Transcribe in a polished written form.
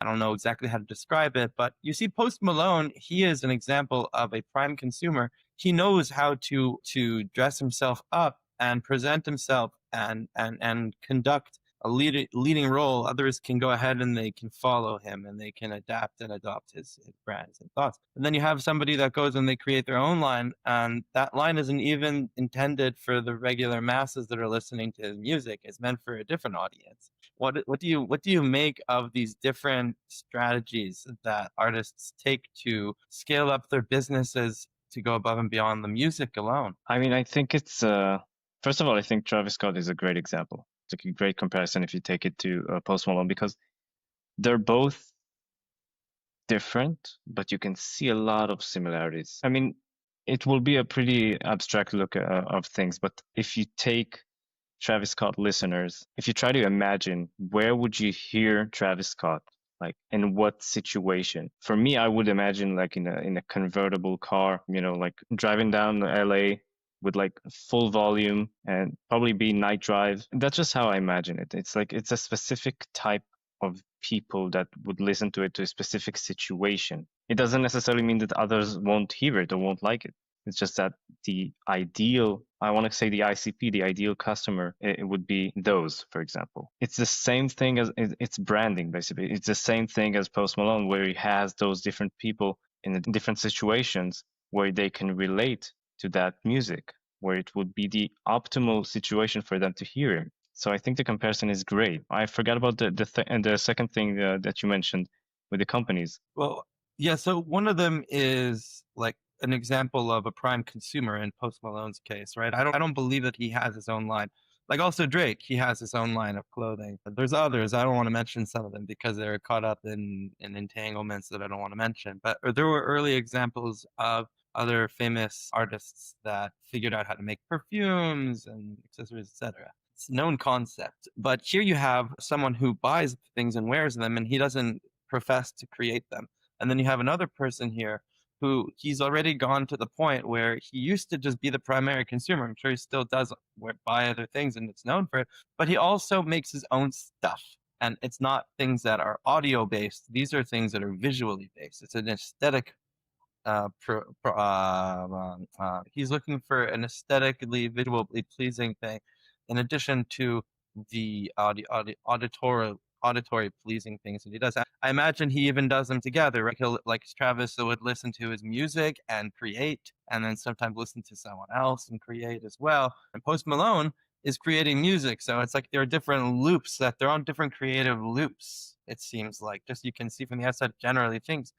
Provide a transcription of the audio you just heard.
I don't know exactly how to describe it, but you see Post Malone, he is an example of a prime consumer. He knows how to dress himself up and present himself and conduct a leading role. Others can go ahead and they can follow him and they can adapt and adopt his brands and thoughts. And then you have somebody that goes and they create their own line, and that line isn't even intended for the regular masses that are listening to his music. It's meant for a different audience. What do you make of these different strategies that artists take to scale up their businesses to go above and beyond the music alone? I mean, I think it's first of all, I think Travis Scott is a great example. It's like a great comparison if you take it to Post Malone because they're both different, but you can see a lot of similarities. I mean, it will be a pretty abstract look of things, but if you take Travis Scott listeners, if you try to imagine where would you hear Travis Scott, like in what situation? For me, I would imagine like in a convertible car, like driving down LA with like full volume and probably be night drive. That's just how I imagine it. It's like it's a specific type of people that would listen to it to a specific situation. It doesn't necessarily mean that others won't hear it or won't like it. It's just that the ideal, I want to say the ICP, the ideal customer, it would be those, for example. It's the same thing as it's branding, basically. It's the same thing as Post Malone, where he has those different people in the different situations where they can relate to that music, where it would be the optimal situation for them to hear him. So I think the comparison is great. I forgot about the second thing that you mentioned with the companies. Well, yeah, so one of them is like an example of a prime consumer in Post Malone's case, right? I don't believe that he has his own line. Like also Drake, he has his own line of clothing. But there's others. I don't want to mention some of them because they're caught up in entanglements that I don't want to mention. But there were early examples of other famous artists that figured out how to make perfumes and accessories, etc. It's a known concept. But here you have someone who buys things and wears them, and he doesn't profess to create them. And then you have another person here who he's already gone to the point where he used to just be the primary consumer. I'm sure he still does buy other things and it's known for it, but he also makes his own stuff. And it's not things that are audio based. These are things that are visually based. It's an aesthetic. He's looking for an aesthetically, visually pleasing thing, in addition to the auditory pleasing things that he does. I imagine he even does them together, right? He'll like Travis would listen to his music and create, and then sometimes listen to someone else and create as well. And Post Malone is creating music, so it's like there are different loops that they're on different creative loops. It seems like just you can see from the outside generally things